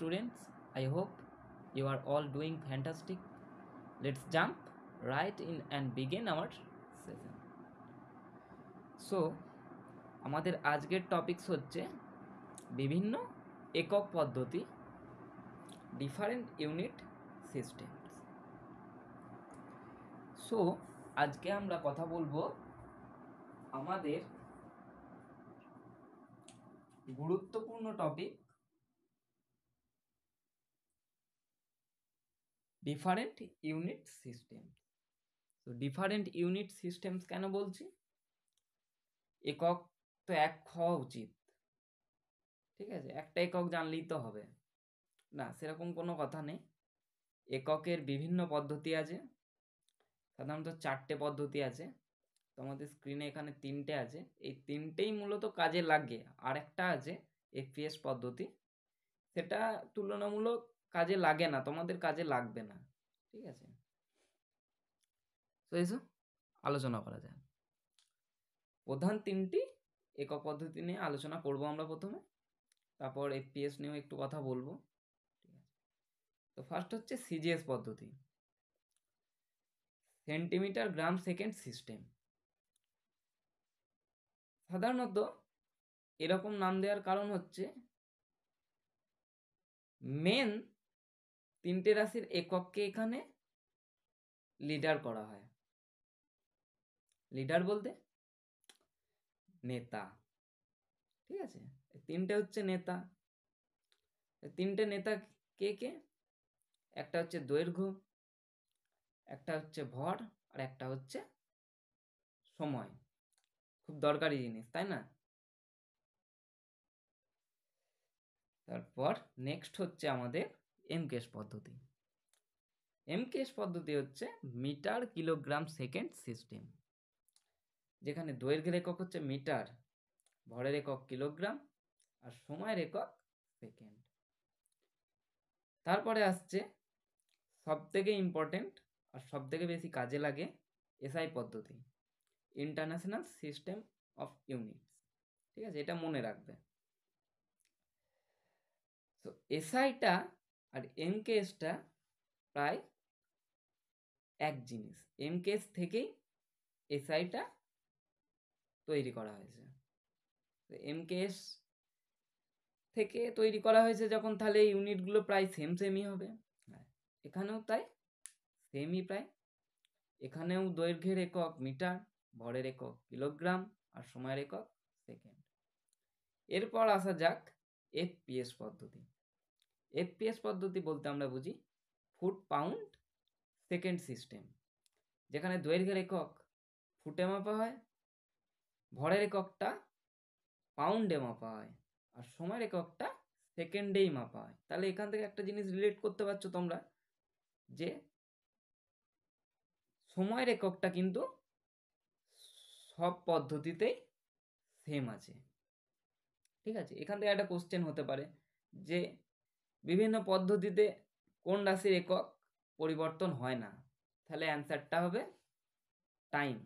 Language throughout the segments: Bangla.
students. I hope you are all doing fantastic. Let's jump right in and begin our session. So, আমাদের আজকের টপিকস হচ্ছে বিভিন্ন একক পদ্ধতি, ডিফারেন্ট ইউনিট সিস্টেমস। সো আজকে আমরা কথা বলবো আমাদের গুরুত্বপূর্ণ টপিক ডিফারেন্ট ইউনিট সিস্টেম। তো ডিফারেন্ট ইউনিট সিস্টেমস কেন বলছি? একক তো এক হওয়া উচিত, ঠিক আছে? একটা একক জানলেই তো হবে না, সেরকম কোনো কথা নেই। এককের বিভিন্ন পদ্ধতি আছে, সাধারণত 4টে পদ্ধতি আছে। তো আমাদের স্ক্রিনে এখানে 3টে আছে, এই 3টেই মূলত কাজে লাগে। আর একটা আছে এফপিএস পদ্ধতি, সেটা তুলনামূলক কাজে লাগে না, তোমাদের কাজে লাগবে না, ঠিক আছে? তো এসো আলোচনা করা যায়। প্রধান 3টি একক পদ্ধতি নিয়ে আলোচনা করব আমরা প্রথমে, তারপর এফপিএস নিয়েও একটু কথা বলবো, ঠিক আছে? তো ফার্স্ট হচ্ছে সিজিএস পদ্ধতি, সেন্টিমিটার গ্রাম সেকেন্ড সিস্টেম। সাধারণত এরকম নাম দেওয়ার কারণ হচ্ছে মেন 3টে রাশির একককে এখানে লিডার করা হয়। লিডার বলতে নেতা, ঠিক আছে? 3টে হচ্ছে নেতা। 3টে নেতা কে কে? একটা হচ্ছে দৈর্ঘ্য, একটা হচ্ছে ভর, আর একটা হচ্ছে সময়। খুব দরকারি জিনিস, তাই না? তারপর নেক্সট হচ্ছে আমাদের এমকেএস পদ্ধতি। এমকেএস পদ্ধতি হচ্ছে মিটার কিলোগ্রাম সেকেন্ড সিস্টেম, যেখানে দৈর্ঘ্যের একক হচ্ছে মিটার, ভরের একক কিলোগ্রাম, আর সময়ের একক সেকেন্ড। তারপরে আসছে সবথেকে ইম্পর্টেন্ট আর সবথেকে বেশি কাজে লাগে এসআই পদ্ধতি, ইন্টারন্যাশনাল সিস্টেম অফ ইউনিটস, ঠিক আছে? এটা মনে রাখবে। তো এসআইটা আর এমকেএসটা প্রায় এক জিনিস। এমকেএস থেকেই এসআইটা তৈরি করা হয়েছে। তো এমকেএস থেকে তৈরি করা হয়েছে যখন, তাহলে ইউনিটগুলো প্রায় সেমই হবে। এখানেও তাই, সেমই প্রায়। এখানেও দৈর্ঘ্যের একক মিটার, ভরের একক কিলোগ্রাম, আর সময়ের একক সেকেন্ড। এরপর আসা যাক এফপিএস পদ্ধতি। এফপিএস পদ্ধতি বলতে আমরা বুঝি ফুট পাউন্ড সেকেন্ড সিস্টেম, যেখানে দৈর্ঘ্যের একক ফুটে মাপা হয়, ভরের এককটা পাউন্ডে মাপা হয়, আর সময়ের এককটা সেকেন্ডেই মাপা হয়। তাহলে এখান থেকে একটা জিনিস রিলেট করতে পারছো তোমরা, যে সময়ের এককটা কিন্তু সব পদ্ধতিতেই সেম আছে, ঠিক আছে? এখান থেকে একটা কোশ্চেন হতে পারে যে বিভিন্ন পদ্ধতিতে কোন রাশির একক পরিবর্তন হয় না? তাহলে অ্যান্সারটা হবে টাইম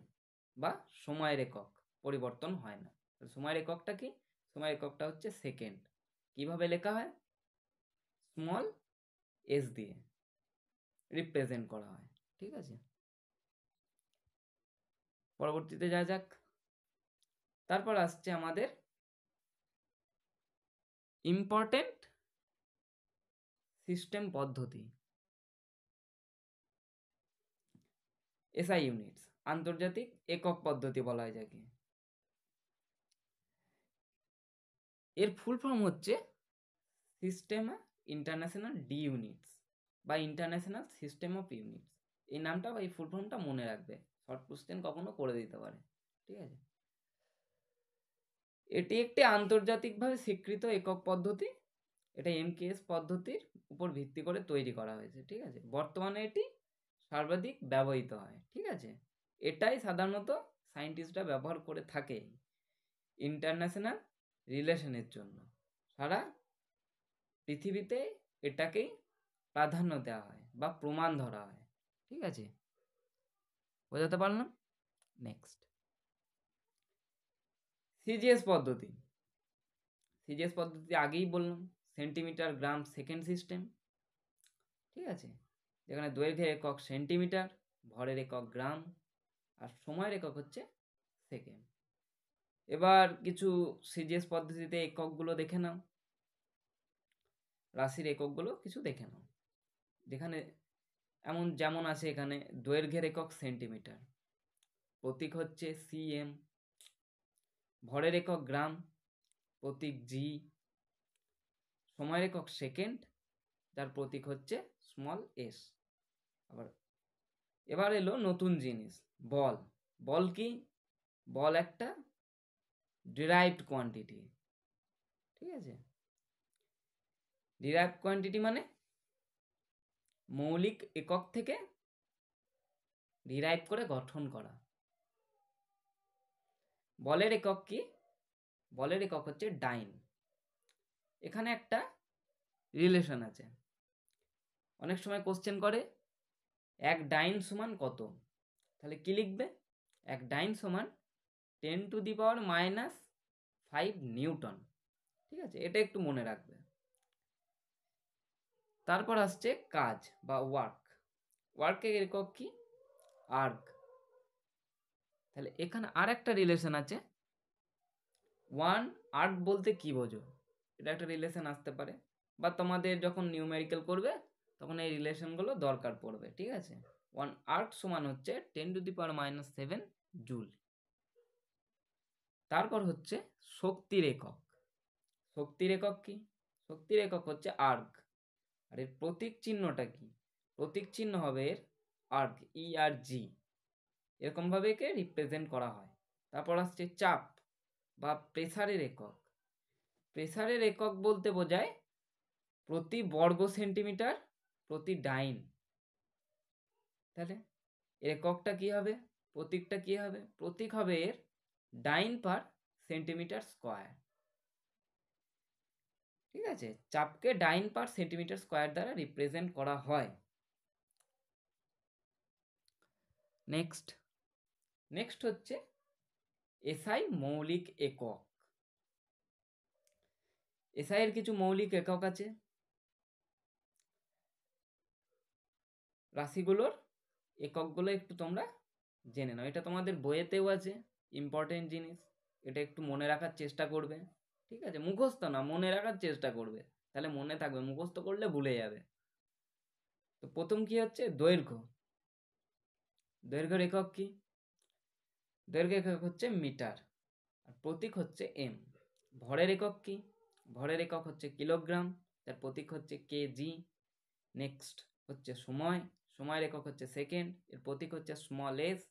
বা সময়ের একক পরিবর্তন হয় না। সময়ের এককটা কি? সময়ের এককটা হচ্ছে সেকেন্ড। কিভাবে লেখা হয়? স্মল এস দিয়ে রিপ্রেজেন্ট করা হয়, ঠিক আছে? পরবর্তীতে যা যাক। তারপর আসছে আমাদের ইম্পর্টেন্ট সিস্টেম পদ্ধতি, এসআই ইউনিটস, আন্তর্জাতিক একক পদ্ধতি বলা হয় যাকে। এর ফুল ফর্ম হচ্ছে সিস্টেম ইন্টারন্যাশনাল ডি ইউনিটস বা ইন্টারন্যাশনাল সিস্টেম অফ ইউনিটস। এই নামটা বা এই ফুল ফর্মটা মনে রাখবে, শর্ট কোশ্চেন কখনো করে দিতে পারে, ঠিক আছে? এটি একটি আন্তর্জাতিকভাবে স্বীকৃত একক পদ্ধতি। এটা এমকেএস পদ্ধতির উপর ভিত্তি করে তৈরি করা হয়েছে, ঠিক আছে? বর্তমানে এটি সর্বাধিক ব্যবহৃত হয়, ঠিক আছে? এটাই সাধারণত সায়েন্টিস্টরা ব্যবহার করে থাকে ইন্টারন্যাশনাল রিলেশনের জন্য। সারা পৃথিবীতে এটাকেই প্রাধান্য দেওয়া হয় বা প্রমাণ ধরা হয়, ঠিক আছে? বোঝাতে পারলাম? নেক্সট সিজিএস পদ্ধতি। সিজিএস পদ্ধতি আগেই বললাম, সেন্টিমিটার গ্রাম সেকেন্ড সিস্টেম, ঠিক আছে, যেখানে দৈর্ঘ্যের একক সেন্টিমিটার, ভরের একক গ্রাম, আর সময়ের একক হচ্ছে সেকেন্ড। এবার কিছু সিজিএস পদ্ধতিতে এককগুলো দেখে নাও, রাশির এককগুলো কিছু দেখে নাও। যেখানে যেমন আছে এখানে দৈর্ঘ্যের একক সেন্টিমিটার, প্রতীক হচ্ছে সিএম, ভরের একক গ্রাম, প্রতীক জি, সময়ের একক সেকেন্ড, যার প্রতীক হচ্ছে স্মল এস। এবার এলো নতুন জিনিস, বল। বল কি? বল একটা ডিরাইভড কোয়ান্টিটি, ঠিক আছে। ডিরাইভড কোয়ান্টিটি মানে মৌলিক একক থেকে ডিরাইভ করে গঠন করা। বলের একক কি? বলের একক হচ্ছে ডাইন। এখানে একটা রিলেশন আছে, অনেক সময় কোশ্চেন করে এক ডাইন সমান কত, তাহলে কি লিখবে? এক ডাইন সমান 10⁻⁻5 নিউটন, ঠিক আছে, এটা একটু মনে রাখবে। তারপর আসছে কাজ বা ওয়ার্ক। ওয়ার্কের একক কি? আর্ক। তাহলে এখানে আর একটা রিলেশন আছে, ওয়ান আর্ক বলতে কি বোঝো, এটা একটা রিলেশন আসতে পারে, বা তোমাদের যখন নিউমেরিক্যাল করবে তখন এই রিলেশনগুলো দরকার পড়বে, ঠিক আছে। ওয়ান আর্ক সমান হচ্ছে 10⁻⁻7 জুল। তারপর হচ্ছে শক্তির একক। শক্তির একক কি? শক্তির একক হচ্ছে আর্ক। আর এর প্রতীক চিহ্নটা কি? প্রতীক চিহ্ন হবে এর আর্ক, ERG, এরকম ভাবে একে রিপ্রেজেন্ট করা হয়। তারপর আসছে চাপ বা প্রেসারের একক। প্রেসারের একক বলতে বোঝায় প্রতি বর্গ সেন্টিমিটার প্রতি ডাইন। তাহলে এককটা কি হবে? প্রতীকটা কি হবে? প্রতীক হবে এর ডাইন পার সেন্টিমিটার স্কোয়ার, ঠিক আছে। চাপকে ডাইন পার সেন্টিমিটার স্কোয়ার দ্বারা রিপ্রেজেন্ট করা হয়। নেক্সট হচ্ছে এসআই মৌলিক একক। এসআই এর কিছু মৌলিক একক আছে, রাশিগুলোর এককগুলো একটু তোমরা জেনে নাও, এটা তোমাদের বইয়েতেও আছে, ইম্পর্টেন্ট জিনিস, এটা একটু মনে রাখার চেষ্টা করবে, ঠিক আছে। মুখস্থ না, মনে রাখার চেষ্টা করবে, তাহলে মনে থাকবে, মুখস্থ করলে ভুলে যাবে। তো প্রথম কি হচ্ছে দৈর্ঘ্য। দৈর্ঘ্যের একক কি? দৈর্ঘ্য একক হচ্ছে মিটার, আর প্রতীক হচ্ছে এম। ভরের একক কি? ভরের একক হচ্ছে কিলোগ্রাম, তার প্রতীক হচ্ছে কেজি। নেক্সট হচ্ছে সময়। সময়ের একক হচ্ছে সেকেন্ড, এর প্রতীক হচ্ছে স্মল এস।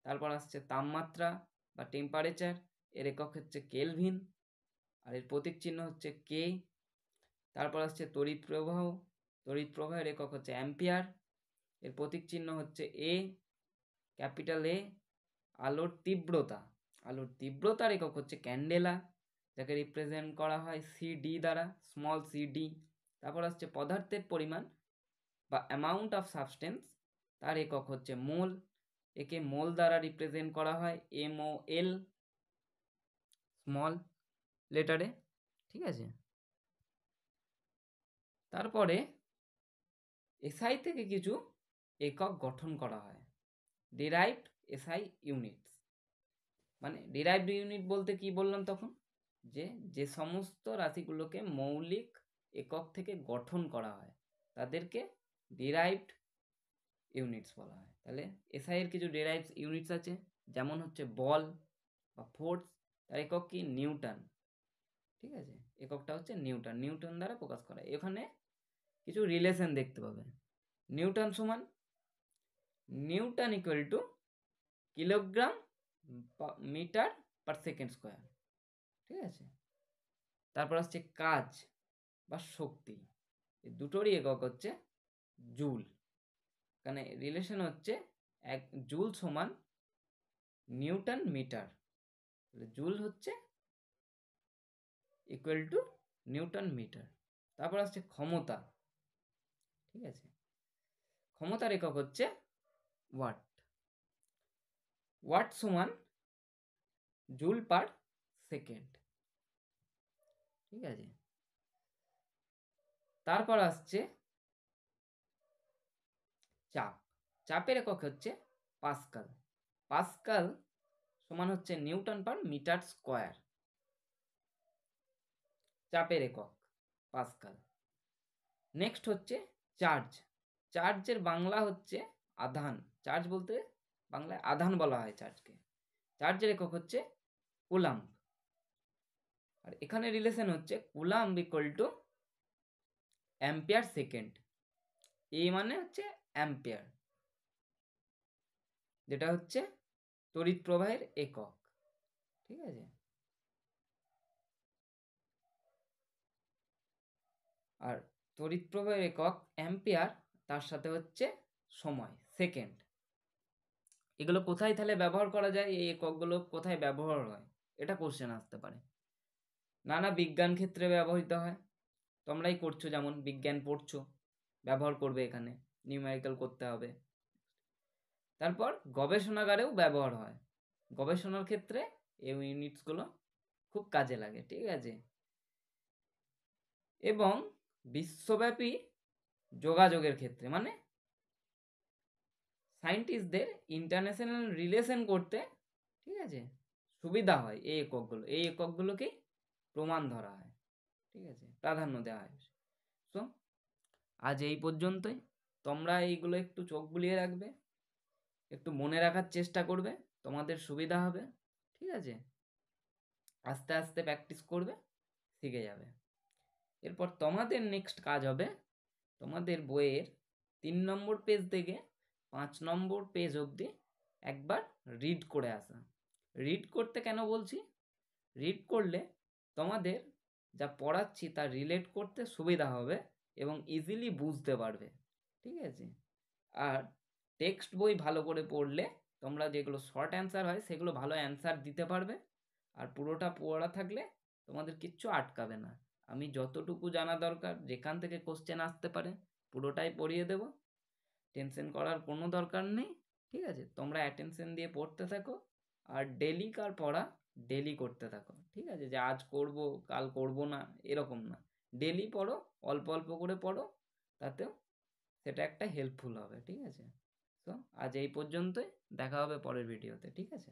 তারপর আসছে তাপমাত্রা বা টেম্পারেচার, এর একক হচ্ছে কেলভিন, আর এর প্রতীক চিহ্ন হচ্ছে কে। তারপর আসছে তড়িৎ প্রবাহ। তড়িৎ প্রবাহের একক হচ্ছে অ্যাম্পিয়ার, এর প্রতীক চিহ্ন হচ্ছে এ, ক্যাপিটাল এ। আলোর তীব্রতা। আলোর তীব্রতার একক হচ্ছে ক্যান্ডেলা, যাকে রিপ্রেজেন্ট করা হয় সিডি দ্বারা, স্মল সিডি। তারপর আসছে পদার্থের পরিমাণ বা অ্যামাউন্ট অফ সাবস্টেন্স, তার একক হচ্ছে মোল, একে মোল দ্বারা রিপ্রেজেন্ট করা হয় MOL, স্মল লেটারে, ঠিক আছে। তারপরে এসআই থেকে কিছু একক গঠন করা হয়, ডিরাইভড এসআই ইউনিটস। মানে ডিরাইভড ইউনিট বলতে কি বললাম তখন, যে সমস্ত রাশিগুলোকে মৌলিক একক থেকে গঠন করা হয় তাদেরকে ডিরাইভড ইউনিটস বলা হয়। তাহলে এসআই এর কিছু ডিরাইভড ইউনিটস আছে, যেমন হচ্ছে বল বা ফোর্স, তার একক কি? নিউটন, ঠিক আছে, এককটা হচ্ছে নিউটন, নিউটন দ্বারা প্রকাশ করা। এখানে কিছু রিলেশন দেখতে পাবে। নিউটন সমান newton equal to kilogram metre per second square, ঠিক আছে। তারপর আসছে কাজ বা শক্তি, এই দুটোরই একক হচ্ছে জুল। এখানে রিলেশন হচ্ছে এক জুল সমান নিউটন মিটার, জুল হচ্ছে ইকুয়াল টু নিউটন মিটার। তারপর আসছে ক্ষমতা, ঠিক আছে, ক্ষমতার একক হচ্ছে ওয়াট। ওয়াট সমান জুল পার সেকেন্ড, ঠিক আছে। তারপর আসছে চাপ। চাপের একক হচ্ছে পাস্কাল। পাস্কাল সমান হচ্ছে নিউটন পার মিটার স্কোয়ার। চাপের একক পাস্কাল। নেক্সট হচ্ছে চার্জ। চার্জের বাংলা হচ্ছে আধান। চার্জ বলতে বাংলায় আধান বলা হয় চার্জকে। চার্জের একক হচ্ছে কুলাম্ব। আর এখানে রিলেশন হচ্ছে কুলাম্ব ইকুয়াল টু অ্যাম্পিয়ার সেকেন্ড। এ মানে হচ্ছে অ্যাম্পিয়ার, যেটা হচ্ছে তড়িৎ প্রবাহের একক। ঠিক আছে, আর তড়িৎ প্রবাহের একক অ্যাম্পিয়ার, তার সাথে হচ্ছে সময় সেকেন্ড। এগুলো কোথায় তাহলে ব্যবহার করা যায়, এই এককগুলো কোথায় ব্যবহার হয়, এটা কোশ্চেন আসতে পারে। নানা বিজ্ঞান ক্ষেত্রে ব্যবহৃত হয়। তোমরাই করছো, যেমন বিজ্ঞান পড়ছো, ব্যবহার করবে এখানে, নিউমেরিক্যাল করতে হবে। তারপর গবেষণাগারেও ব্যবহার হয়। গবেষণার ক্ষেত্রে এই ইউনিটসগুলো খুব কাজে লাগে। ঠিক আছে, এবং বিশ্বব্যাপী যোগাযোগের ক্ষেত্রে, মানে সায়েন্টিস্টদের ইন্টারন্যাশনাল রিলেশন করতে, ঠিক আছে, সুবিধা হয় এই এককগুলো। এই এককগুলোকেই প্রমাণ ধরা হয়। ঠিক আছে, প্রাধান্য দেওয়া হয়। সো আজ এই পর্যন্তই। তোমরা এইগুলো একটু চোখ বুলিয়ে রাখবে, একটু মনে রাখার চেষ্টা করবে, তোমাদের সুবিধা হবে। ঠিক আছে, আস্তে আস্তে প্র্যাকটিস করবে, শিখে যাবে। এরপর তোমাদের নেক্সট কাজ হবে, তোমাদের বইয়ের 3 নম্বর পেজ থেকে 5 নম্বর পেজ অবধি একবার রিড করে আসা। রিড করতে কেন বলছি, রিড করলে তোমাদের যা পড়াচ্ছি তা রিলেট করতে সুবিধা হবে এবং ইজিলি বুঝতে পারবে। ঠিক আছে, আর টেক্সট বই ভালো করে পড়লে তোমরা যেগুলো শর্ট অ্যান্সার হয় সেগুলো ভালো অ্যান্সার দিতে পারবে। আর পুরোটা পড়া থাকলে তোমাদের কিচ্ছু আটকাবে না। আমি যতটুকু জানা দরকার, যেখান থেকে কোশ্চেন আসতে পারে, পুরোটাই পড়িয়ে দেব। টেনশন করার কোনো দরকার নেই। ঠিক আছে, তোমরা অ্যাটেনশন দিয়ে পড়তে থাকো, আর ডেলি কার পড়া ডেলি করতে থাকো। ঠিক আছে, যে আজ করব কাল করব না, এরকম না। ডেলি পড়ো, অল্প অল্প করে পড়ো, তাতেও সেটা একটা হেল্পফুল হবে। ঠিক আছে, তো আজ এই পর্যন্তই, দেখা হবে পরের ভিডিওতে। ঠিক আছে।